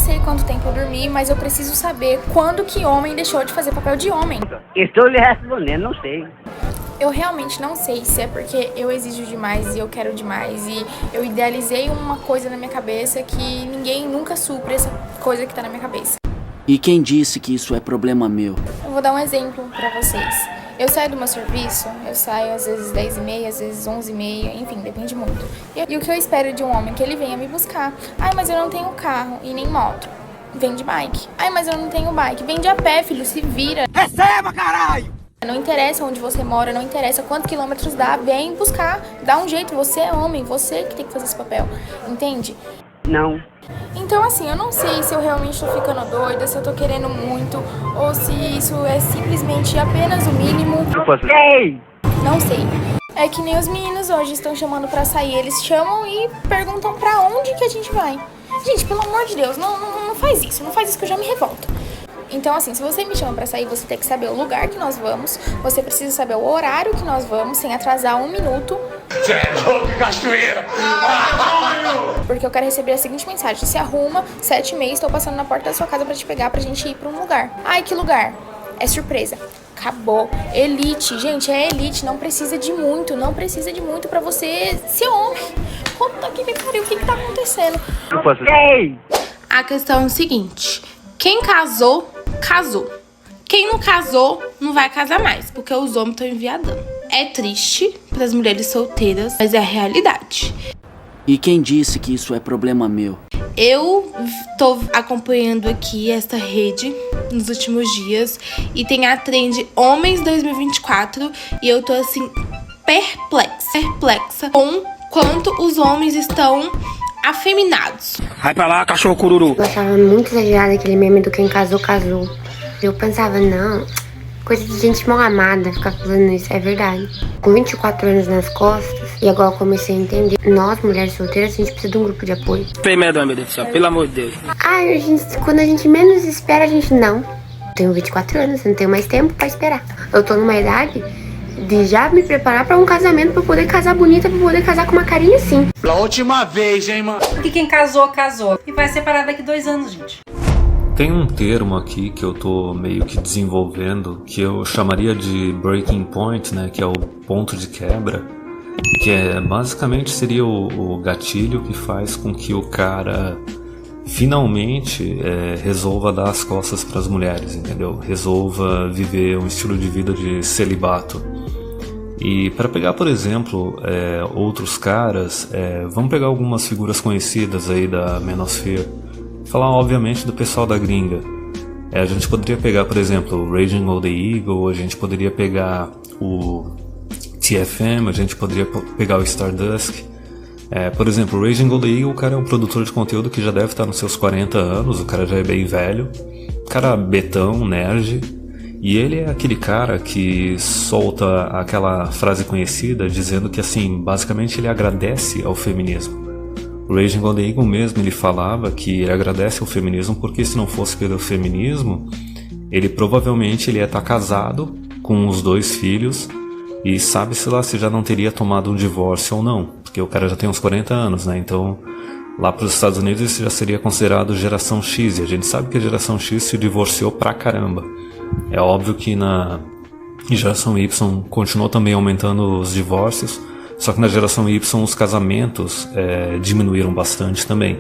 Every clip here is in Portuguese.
sei quanto tempo eu dormi, mas eu preciso saber quando que homem deixou de fazer papel de homem. Estou lhe respondendo, não sei. Eu realmente não sei se é porque eu exijo demais e eu quero demais e eu idealizei uma coisa na minha cabeça que ninguém nunca supre essa coisa que tá na minha cabeça. E quem disse que isso é problema meu? Eu vou dar um exemplo pra vocês. Eu saio do meu serviço, eu saio às vezes 10h30, às vezes 11h30, enfim, depende muito. E o que eu espero de um homem? Que ele venha me buscar. Ai, mas eu não tenho carro e nem moto. Vem de bike. Ai, mas eu não tenho bike. Vem de a pé, filho, se vira. Receba, caralho! Não interessa onde você mora, não interessa quantos quilômetros dá, vem buscar. Dá um jeito, você é homem, você que tem que fazer esse papel. Entende? Não. Então, assim, eu não sei se eu realmente tô ficando doida, se eu tô querendo muito, ou se isso é simplesmente apenas o mínimo. Ei! Não sei. É que nem os meninos hoje estão chamando pra sair. Eles chamam e perguntam pra onde que a gente vai. Gente, pelo amor de Deus, não faz isso. Não faz isso que eu já me revolto. Então, assim, se você me chama pra sair, você tem que saber o lugar que nós vamos. Você precisa saber o horário que nós vamos, sem atrasar 1 minuto. Você é louco, cachoeira! Porque eu quero receber a seguinte mensagem: se arruma, 7h30, estou passando na porta da sua casa pra te pegar, pra gente ir pra um lugar. Ai, que lugar? É surpresa. Acabou. Elite, gente, é elite. Não precisa de muito pra você ser homem. Puta que me pariu, o que tá acontecendo? Ei! A questão é o seguinte: quem casou, casou. Quem não casou, não vai casar mais, porque os homens estão enviadando. É triste para as mulheres solteiras, mas é a realidade. E quem disse que isso é problema meu? Eu tô acompanhando aqui essa rede nos últimos dias e tem a trend Homens 2024 e eu tô assim perplexa com quanto os homens estão afeminados. Vai pra lá, cachorro cururu. Eu achava muito exagerado aquele meme do quem casou, casou. Eu pensava, não, coisa de gente mal amada ficar falando isso, é verdade. Com 24 anos nas costas, e agora eu comecei a entender, nós, mulheres solteiras, a gente precisa de um grupo de apoio. Tem medo, meu Deus do céu, pelo amor de Deus. Quando a gente menos espera, a gente não. Tenho 24 anos, não tenho mais tempo pra esperar. Eu tô numa idade de já me preparar pra um casamento, pra poder casar bonita, pra poder casar com uma carinha assim. Pela última vez, hein, mano? Porque quem casou, casou. E vai separar daqui 2 anos, gente. Tem um termo aqui que eu tô meio que desenvolvendo, que eu chamaria de breaking point, né, que é o ponto de quebra, que basicamente seria o gatilho que faz com que o cara finalmente resolva dar as costas para as mulheres, entendeu? Resolva viver um estilo de vida de celibato. E para pegar, por exemplo, outros caras, vamos pegar algumas figuras conhecidas aí da Manosphere. Falar, obviamente, do pessoal da gringa. A gente poderia pegar, por exemplo, o Raging Old Eagle, a gente poderia pegar o TFM, a gente poderia pegar o Stardust. Por exemplo, o Raging Old Eagle, o cara é um produtor de conteúdo que já deve estar nos seus 40 anos, o cara já é bem velho, cara betão, nerd, e ele é aquele cara que solta aquela frase conhecida dizendo que, assim, basicamente ele agradece ao feminismo. O Raging Old Eagle mesmo, ele falava que ele agradece ao feminismo porque se não fosse pelo feminismo, ele provavelmente ia estar casado com os 2 filhos e sabe-se lá se já não teria tomado um divórcio ou não, porque o cara já tem uns 40 anos, né? Então, lá para os Estados Unidos isso já seria considerado geração X, e a gente sabe que a geração X se divorciou pra caramba. É óbvio que na geração Y continuou também aumentando os divórcios, só que na geração Y os casamentos diminuíram bastante também.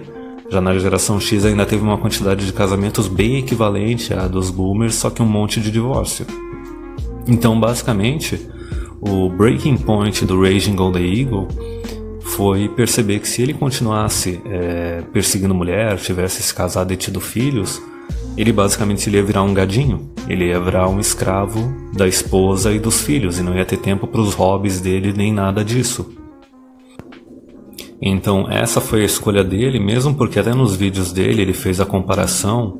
Já na geração X ainda teve uma quantidade de casamentos bem equivalente à dos boomers, só que um monte de divórcio. Então, basicamente, o breaking point do Raging Old Eagle foi perceber que se ele continuasse perseguindo mulher, tivesse se casado e tido filhos, ele basicamente ia virar um gadinho, ele ia virar um escravo da esposa e dos filhos, e não ia ter tempo para os hobbies dele nem nada disso. Então essa foi a escolha dele, mesmo porque até nos vídeos dele ele fez a comparação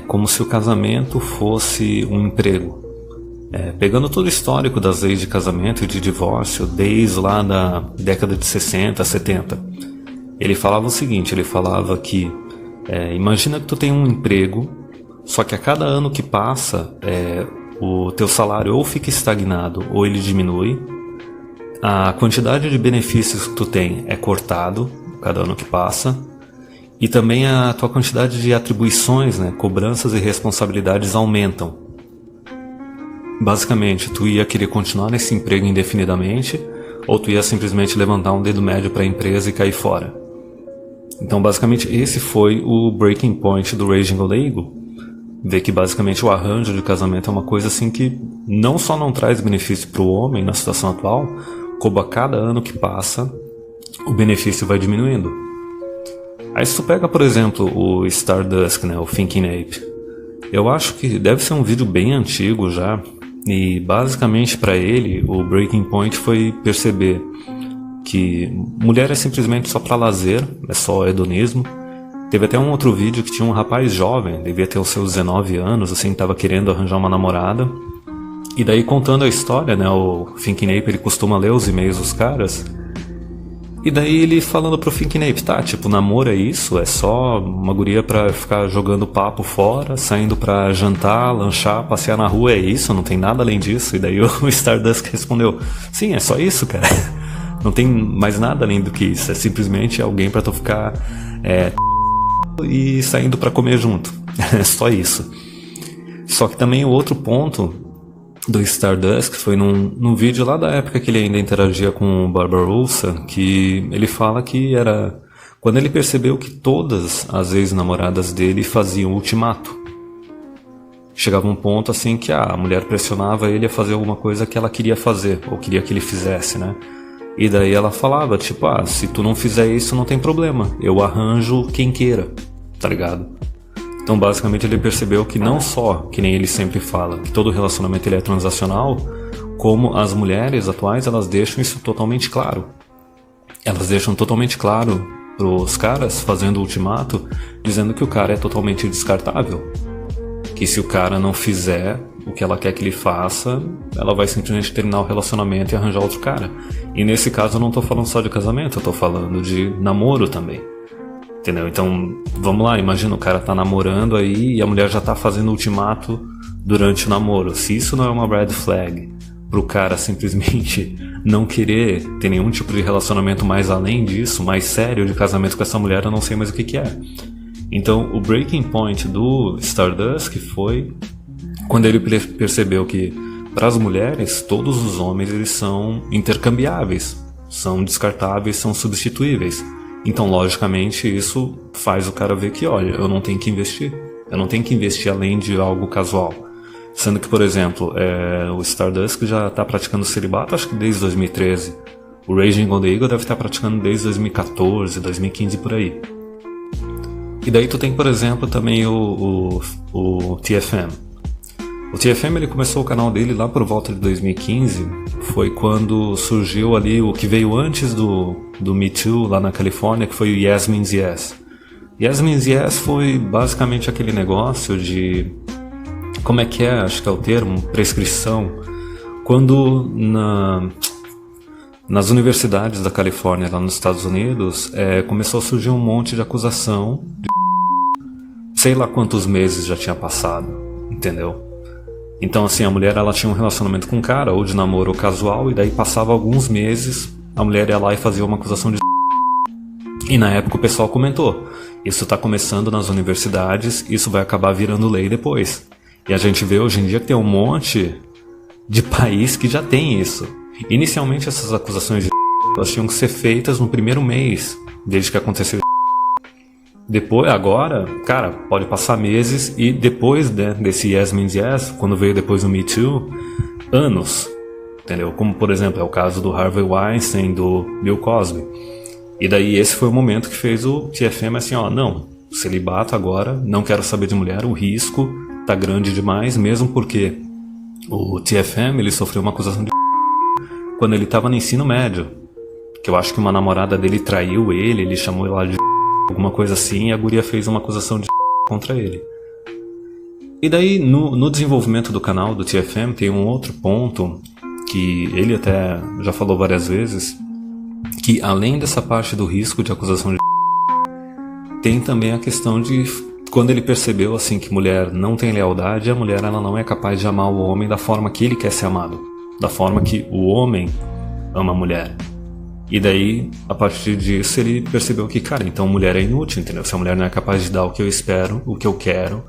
como se o casamento fosse um emprego. Pegando todo o histórico das leis de casamento e de divórcio, desde lá da década de 60, 70, ele falava o seguinte, ele falava que imagina que tu tem um emprego, só que a cada ano que passa, o teu salário ou fica estagnado ou ele diminui, a quantidade de benefícios que tu tem é cortado cada ano que passa, E também a tua quantidade de atribuições, né, cobranças e responsabilidades aumentam. Basicamente, tu ia querer continuar nesse emprego indefinidamente, ou tu ia simplesmente levantar um dedo médio para a empresa e cair fora. Então, basicamente, esse foi o breaking point do Raging Old Eagle. Ver que, basicamente, o arranjo de casamento é uma coisa assim que não só não traz benefício para o homem na situação atual, como a cada ano que passa, o benefício vai diminuindo. Aí se tu pega, por exemplo, o Stardust, né, o Thinking Ape, eu acho que deve ser um vídeo bem antigo já, e basicamente para ele o breaking point foi perceber que mulher é simplesmente só para lazer, é só hedonismo. Teve até um outro vídeo que tinha um rapaz jovem, devia ter os seus 19 anos, assim, tava querendo arranjar uma namorada. E daí contando a história, né, o Thinking Ape ele costuma ler os e-mails dos caras. E daí ele falando pro Thinking Ape, tá, tipo, namoro é isso, é só uma guria pra ficar jogando papo fora, saindo pra jantar, lanchar, passear na rua, é isso, não tem nada além disso. E daí o Stardust respondeu, sim, é só isso, cara. Não tem mais nada além do que isso, é simplesmente alguém pra tu ficar e saindo pra comer junto. É só isso. Só que também o outro ponto do Stardust foi num vídeo lá da época que ele ainda interagia com o Barbarossa, que ele fala que era quando ele percebeu que todas as ex-namoradas dele faziam ultimato. Chegava um ponto assim que a mulher pressionava ele a fazer alguma coisa que ela queria fazer, ou queria que ele fizesse, né? E daí ela falava, tipo, se tu não fizer isso não tem problema, eu arranjo quem queira, tá ligado? Então basicamente ele percebeu que não só, que nem ele sempre fala, que todo relacionamento ele é transacional, como as mulheres atuais elas deixam isso totalmente claro. Elas deixam totalmente claro pros caras fazendo ultimato, dizendo que o cara é totalmente descartável. Que se o cara não fizer o que ela quer que ele faça, ela vai simplesmente terminar o relacionamento e arranjar outro cara. E nesse caso eu não tô falando só de casamento, eu tô falando de namoro também. Entendeu? Então, vamos lá, imagina o cara tá namorando aí e a mulher já tá fazendo ultimato durante o namoro. Se isso não é uma red flag pro cara simplesmente não querer ter nenhum tipo de relacionamento mais além disso, mais sério de casamento com essa mulher, eu não sei mais o que é. Então, o breaking point do Stardust que foi quando ele percebeu que para as mulheres, todos os homens eles são intercambiáveis, são descartáveis, são substituíveis. Então, logicamente, isso faz o cara ver que, olha, eu não tenho que investir. Eu não tenho que investir além de algo casual. Sendo que, por exemplo, o Stardust já está praticando celibato, acho que desde 2013. O Raging Old Eagle deve estar praticando desde 2014, 2015, por aí. E daí tu tem, por exemplo, também o TFM. O TFM ele começou o canal dele lá por volta de 2015, foi quando surgiu ali o que veio antes do Me Too lá na Califórnia, que foi o Yes Means Yes. Yes Means Yes foi basicamente aquele negócio de, como é que é, acho que é o termo, prescrição, quando nas universidades da Califórnia lá nos Estados Unidos começou a surgir um monte de acusação, sei lá quantos meses já tinha passado, entendeu? Então assim, a mulher ela tinha um relacionamento com um cara, ou de namoro ou casual, e daí passava alguns meses, a mulher ia lá e fazia uma acusação de e na época o pessoal comentou, isso está começando nas universidades, isso vai acabar virando lei depois. E a gente vê hoje em dia que tem um monte de país que já tem isso. Inicialmente essas acusações de elas tinham que ser feitas no primeiro mês, desde que aconteceu. Depois, agora, cara, pode passar meses e depois desse Yes Means Yes, quando veio depois o Me Too, anos, entendeu? Como, por exemplo, é o caso do Harvey Weinstein, do Bill Cosby. E daí esse foi o momento que fez o TFM assim, não, celibato agora, não quero saber de mulher, o risco tá grande demais, mesmo porque o TFM, ele sofreu uma acusação de quando ele tava no ensino médio, que eu acho que uma namorada dele traiu ele chamou ela de alguma coisa assim, e a guria fez uma acusação de contra ele. E daí, no desenvolvimento do canal do TFM, tem um outro ponto que ele até já falou várias vezes, que além dessa parte do risco de acusação de tem também a questão de quando ele percebeu assim que mulher não tem lealdade, a mulher ela não é capaz de amar o homem da forma que ele quer ser amado, da forma que o homem ama a mulher. E daí, a partir disso, ele percebeu que, cara, então mulher é inútil, entendeu? Se a mulher não é capaz de dar o que eu espero, o que eu quero,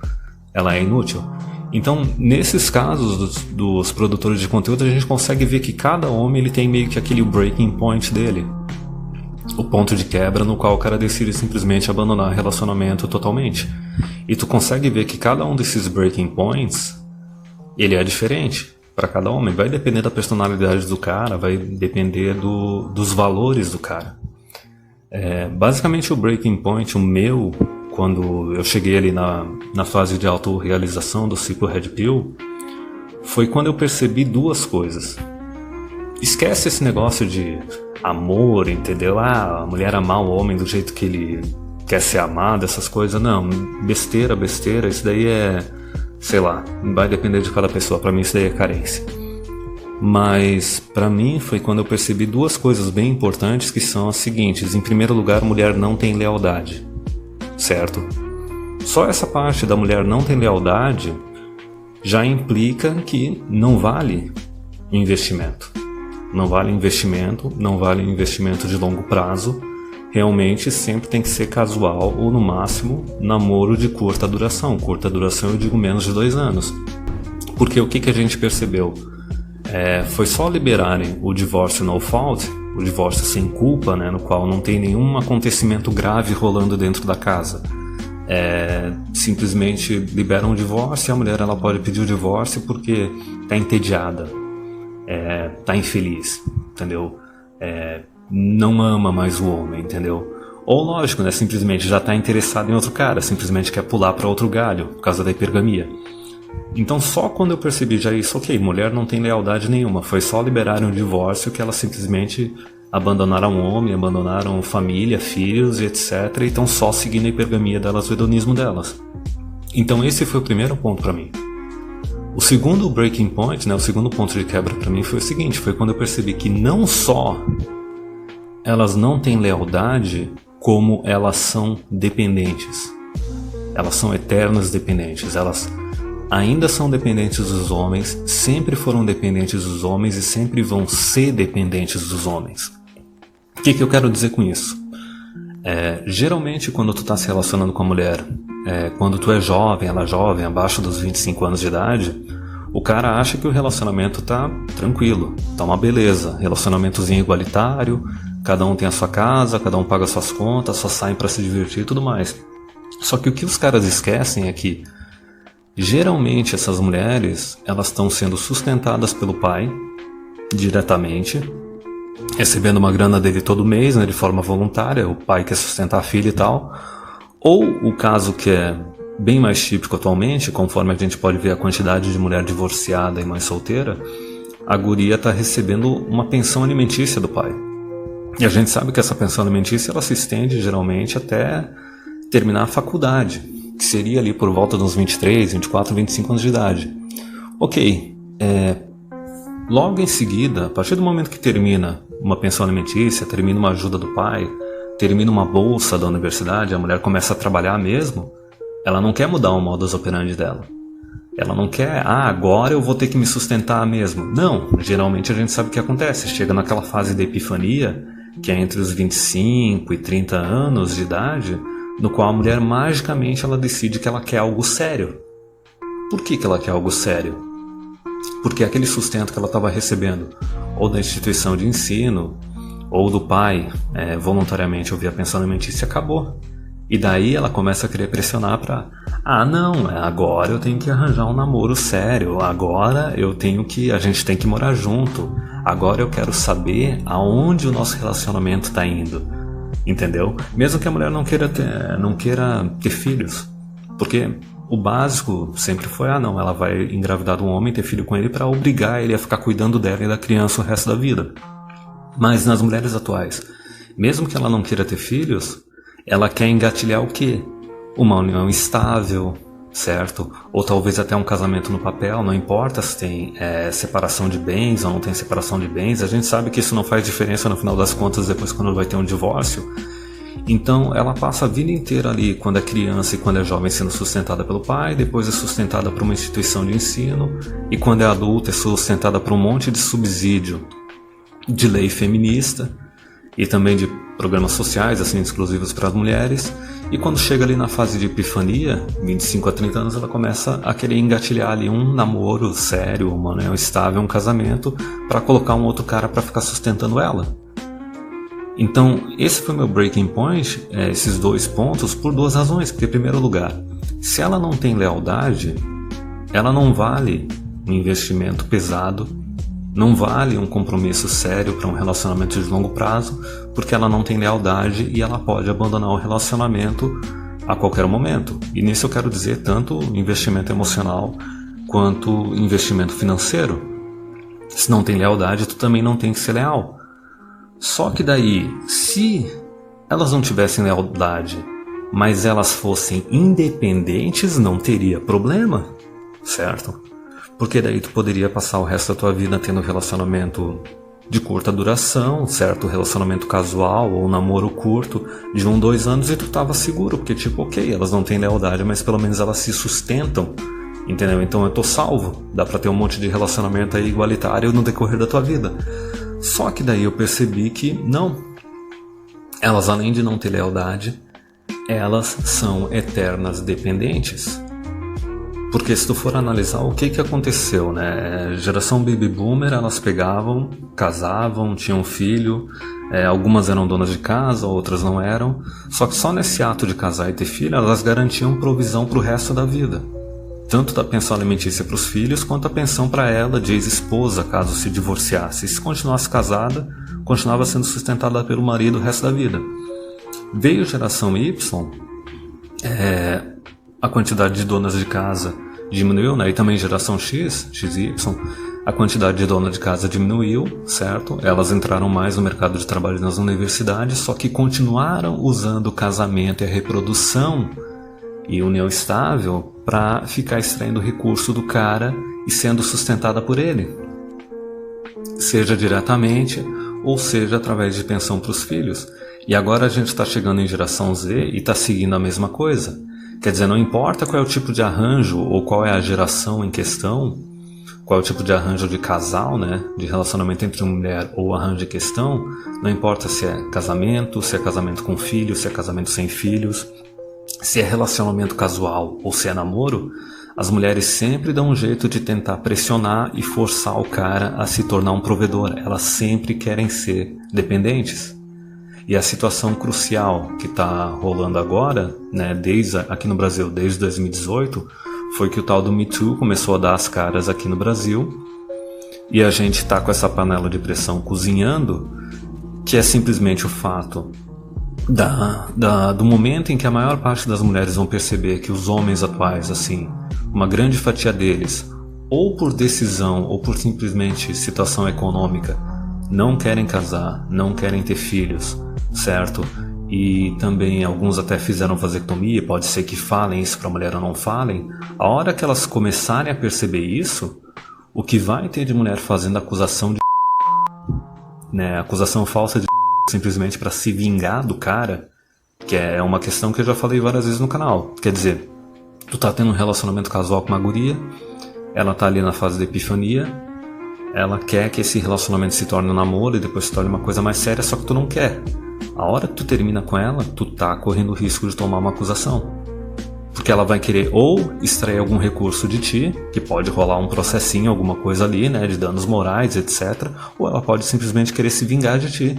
ela é inútil. Então, nesses casos dos produtores de conteúdo, a gente consegue ver que cada homem ele tem meio que aquele breaking point dele. O ponto de quebra no qual o cara decide simplesmente abandonar o relacionamento totalmente. E tu consegue ver que cada um desses breaking points, ele é diferente para cada homem. Vai depender da personalidade do cara, vai depender dos valores do cara. Basicamente o breaking point, o meu, quando eu cheguei ali na fase de autorrealização do ciclo Red Pill, foi quando eu percebi duas coisas. Esquece esse negócio de amor, entendeu? A mulher amar o homem do jeito que ele quer ser amado, essas coisas. Não, besteira, isso daí é, sei lá, vai depender de cada pessoa. Pra mim isso daí é carência. Mas pra mim foi quando eu percebi duas coisas bem importantes, que são as seguintes. Em primeiro lugar, mulher não tem lealdade, certo? Só essa parte da mulher não tem lealdade já implica que não vale investimento. Não vale investimento de longo prazo. Realmente sempre tem que ser casual ou, no máximo, namoro de curta duração. Curta duração eu digo menos de 2 anos. Porque o que a gente percebeu? Foi só liberarem o divórcio no fault, o divórcio sem culpa, né, no qual não tem nenhum acontecimento grave rolando dentro da casa. Simplesmente liberam o divórcio e a mulher ela pode pedir o divórcio porque está entediada. Tá infeliz, entendeu? Não ama mais o homem, entendeu? Ou lógico, né? Simplesmente já tá interessado em outro cara, simplesmente quer pular para outro galho, por causa da hipergamia. Então só quando eu percebi já isso, ok, mulher não tem lealdade nenhuma, foi só liberarem o divórcio que elas simplesmente abandonaram o homem, abandonaram família, filhos e etc. E estão só seguindo a hipergamia delas, o hedonismo delas. Então esse foi o primeiro ponto para mim. O segundo breaking point, né, o segundo ponto de quebra para mim foi o seguinte, foi quando eu percebi que não só elas não têm lealdade, como elas são dependentes. Elas são eternas dependentes, elas ainda são dependentes dos homens, sempre foram dependentes dos homens e sempre vão ser dependentes dos homens. O que eu quero dizer com isso? Geralmente quando tu tá se relacionando com a mulher, quando tu é jovem, ela é jovem, abaixo dos 25 anos de idade, o cara acha que o relacionamento tá tranquilo, tá uma beleza, relacionamentozinho igualitário, cada um tem a sua casa, cada um paga suas contas, só saem para se divertir e tudo mais. Só que o que os caras esquecem é que geralmente essas mulheres, elas estão sendo sustentadas pelo pai diretamente, recebendo uma grana dele todo mês, né, de forma voluntária, o pai quer sustentar a filha e tal. Ou o caso que é bem mais típico atualmente, conforme a gente pode ver a quantidade de mulher divorciada e mãe solteira, a guria está recebendo uma pensão alimentícia do pai. E a gente sabe que essa pensão alimentícia ela se estende geralmente até terminar a faculdade, que seria ali por volta dos 23, 24, 25 anos de idade. Ok, logo em seguida, a partir do momento que termina uma pensão alimentícia, termina uma ajuda do pai, termina uma bolsa da universidade, a mulher começa a trabalhar mesmo, ela não quer mudar o modus operandi dela. Ela não quer, agora eu vou ter que me sustentar mesmo. Não, geralmente a gente sabe o que acontece. Chega naquela fase da epifania, que é entre os 25 e 30 anos de idade, no qual a mulher magicamente ela decide que ela quer algo sério. Por que ela quer algo sério? Porque aquele sustento que ela estava recebendo, ou da instituição de ensino, ou do pai, voluntariamente ouvir a pensão alimentícia, acabou. E daí ela começa a querer pressionar para, não, agora eu tenho que arranjar um namoro sério, agora a gente tem que morar junto, agora eu quero saber aonde o nosso relacionamento está indo, entendeu? Mesmo que a mulher não queira ter filhos, porque o básico sempre foi, ela vai engravidar de um homem, ter filho com ele para obrigar ele a ficar cuidando dela e da criança o resto da vida. Mas nas mulheres atuais, mesmo que ela não queira ter filhos, ela quer engatilhar o quê? Uma união estável, certo? Ou talvez até um casamento no papel, não importa se tem separação de bens ou não tem separação de bens, a gente sabe que isso não faz diferença no final das contas depois quando vai ter um divórcio. Então ela passa a vida inteira ali, quando é criança e quando é jovem, sendo sustentada pelo pai, depois é sustentada por uma instituição de ensino, e quando é adulta é sustentada por um monte de subsídio de lei feminista. e também de programas sociais, assim, exclusivos para as mulheres. E quando chega ali na fase de epifania, 25 a 30 anos, ela começa a querer engatilhar ali um namoro sério, um anel estável, um casamento, para colocar um outro cara para ficar sustentando ela. Então, esse foi meu breaking point, esses 2 pontos, por 2 razões. Porque, em primeiro lugar, se ela não tem lealdade, ela não vale um investimento pesado, não vale um compromisso sério para um relacionamento de longo prazo, porque ela não tem lealdade e ela pode abandonar o relacionamento a qualquer momento. E nisso eu quero dizer tanto investimento emocional quanto investimento financeiro. Se não tem lealdade, tu também não tem que ser leal. Só que daí, se elas não tivessem lealdade, mas elas fossem independentes, não teria problema, certo? Porque daí tu poderia passar o resto da tua vida tendo relacionamento de curta duração, certo? Relacionamento casual ou namoro curto de 1, 2 anos e tu tava seguro, porque tipo, ok, elas não têm lealdade, mas pelo menos elas se sustentam, entendeu? Então eu tô salvo, dá pra ter um monte de relacionamento aí igualitário no decorrer da tua vida. Só que daí eu percebi que não, elas além de não ter lealdade, elas são eternas dependentes. Porque se tu for analisar o que aconteceu, né? Geração Baby Boomer, elas pegavam, casavam, tinham filho, algumas eram donas de casa, outras não eram. Só que só nesse ato de casar e ter filho, elas garantiam provisão para o resto da vida. Tanto da pensão alimentícia para os filhos, quanto a pensão para ela de ex-esposa, caso se divorciasse. E se continuasse casada, continuava sendo sustentada pelo marido o resto da vida. Veio geração Y, a quantidade de donas de casa diminuiu, né? E também geração X, XY, a quantidade de donas de casa diminuiu, certo? Elas entraram mais no mercado de trabalho nas universidades, só que continuaram usando o casamento e a reprodução e união estável para ficar extraindo o recurso do cara e sendo sustentada por ele, seja diretamente ou seja através de pensão para os filhos. E agora a gente está chegando em geração Z e está seguindo a mesma coisa. Quer dizer, não importa qual é o tipo de arranjo ou qual é a geração em questão, qual é o tipo de arranjo de casal, né, de relacionamento entre mulher ou arranjo de questão, não importa se é casamento com filhos, se é casamento sem filhos, se é relacionamento casual ou se é namoro, as mulheres sempre dão um jeito de tentar pressionar e forçar o cara a se tornar um provedor. Elas sempre querem ser dependentes. E a situação crucial que está rolando agora, né, aqui no Brasil desde 2018, foi que o tal do Me Too começou a dar as caras aqui no Brasil. E a gente está com essa panela de pressão cozinhando, que é simplesmente o fato do momento em que a maior parte das mulheres vão perceber que os homens atuais, assim, uma grande fatia deles, ou por decisão ou por simplesmente situação econômica, não querem casar, não querem ter filhos, certo? E também alguns até fizeram vasectomia, pode ser que falem isso para a mulher ou não falem. A hora que elas começarem a perceber isso, o que vai ter de mulher fazendo acusação de né, acusação falsa de simplesmente para se vingar do cara, que é uma questão que eu já falei várias vezes no canal. Quer dizer, tu tá tendo um relacionamento casual com uma guria, ela tá ali na fase da epifania, ela quer que esse relacionamento se torne um namoro e depois se torne uma coisa mais séria, só que tu não quer. A hora que tu termina com ela, tu tá correndo o risco de tomar uma acusação. Porque ela vai querer ou extrair algum recurso de ti, que pode rolar um processinho, alguma coisa ali, né, de danos morais, etc. Ou ela pode simplesmente querer se vingar de ti.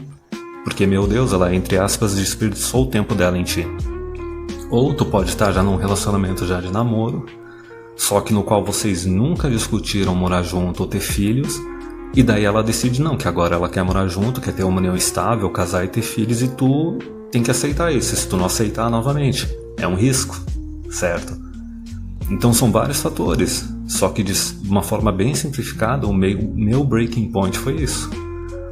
Porque, meu Deus, ela, entre aspas, desperdiçou o tempo dela em ti. Ou tu pode estar já num relacionamento já de namoro, só que no qual vocês nunca discutiram morar junto ou ter filhos, e daí ela decide não, que agora ela quer morar junto, quer ter uma união estável, casar e ter filhos, e tu tem que aceitar isso. Se tu não aceitar, novamente, é um risco, certo? Então são vários fatores, só que de uma forma bem simplificada, o meu breaking point foi isso.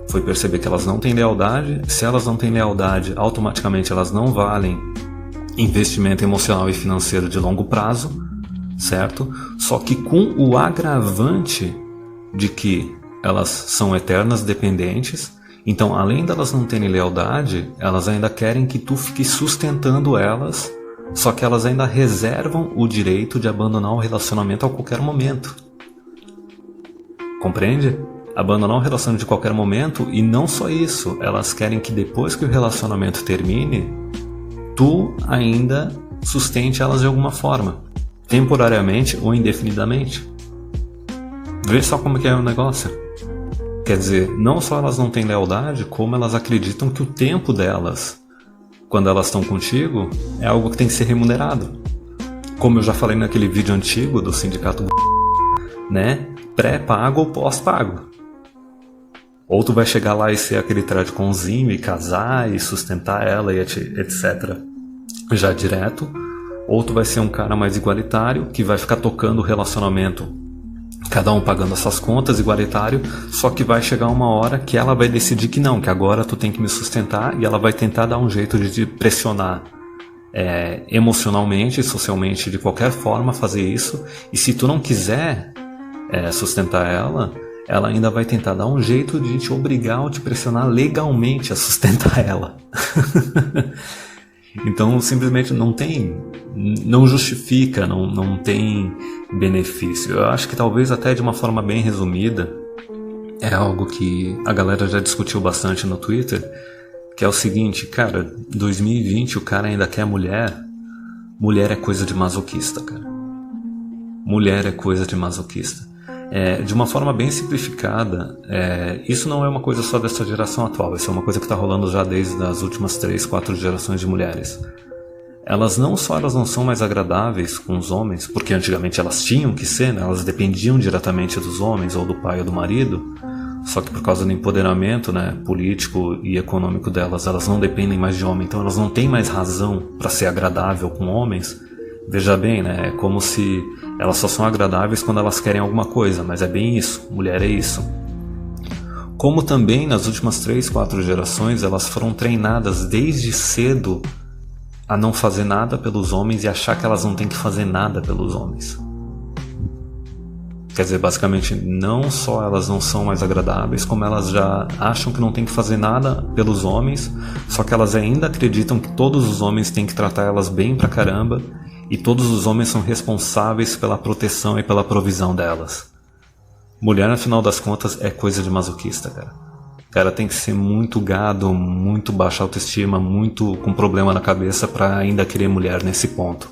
Foi perceber que elas não têm lealdade. Se elas não têm lealdade, automaticamente elas não valem investimento emocional e financeiro de longo prazo, certo? Só que com o agravante de que elas são eternas dependentes, então além delas não terem lealdade, elas ainda querem que tu fique sustentando elas, só que elas ainda reservam o direito de abandonar o relacionamento a qualquer momento. Compreende? abandonar o relacionamento de qualquer momento, e não só isso, elas querem que depois que o relacionamento termine, tu ainda sustente elas de alguma forma, temporariamente ou indefinidamente. Vê só como que é o negócio. Quer dizer, não só elas não têm lealdade, como elas acreditam que o tempo delas, quando elas estão contigo, é algo que tem que ser remunerado. Como eu já falei naquele vídeo antigo do sindicato, né? Pré-pago ou pós-pago. Ou tu vai chegar lá e ser aquele tradiconzinho e casar e sustentar ela e etc. já direto. Ou tu vai ser um cara mais igualitário que vai ficar tocando o relacionamento, cada um pagando as suas contas, igualitário, só que vai chegar uma hora que ela vai decidir que não, que agora tu tem que me sustentar, e ela vai tentar dar um jeito de te pressionar emocionalmente, socialmente, de qualquer forma fazer isso, e se tu não quiser sustentar ela ainda vai tentar dar um jeito de te obrigar ou te pressionar legalmente a sustentar ela. Então simplesmente não justifica, não tem benefício. Eu acho que talvez até de uma forma bem resumida, é algo que a galera já discutiu bastante no Twitter, que é o seguinte, cara, 2020 o cara ainda quer mulher é coisa de masoquista, cara. Mulher é coisa de masoquista. De uma forma bem simplificada, isso não é uma coisa só dessa geração atual, isso é uma coisa que está rolando já desde as últimas 3, 4 gerações de mulheres. Elas não são mais agradáveis com os homens, porque antigamente elas tinham que ser, né? Elas dependiam diretamente dos homens, ou do pai ou do marido, só que por causa do empoderamento, né, político e econômico delas, elas não dependem mais de homem, então elas não têm mais razão para ser agradável com homens. Veja bem, né? É como se elas só são agradáveis quando elas querem alguma coisa, mas é bem isso, mulher é isso. Como também nas últimas 3, 4 gerações elas foram treinadas desde cedo a não fazer nada pelos homens e achar que elas não têm que fazer nada pelos homens. Quer dizer, basicamente, não só elas não são mais agradáveis, como elas já acham que não tem que fazer nada pelos homens, só que elas ainda acreditam que todos os homens têm que tratar elas bem pra caramba, e todos os homens são responsáveis pela proteção e pela provisão delas. Mulher, no final das contas, é coisa de masoquista, cara. O cara tem que ser muito gado, muito baixa autoestima, muito com problema na cabeça pra ainda querer mulher nesse ponto.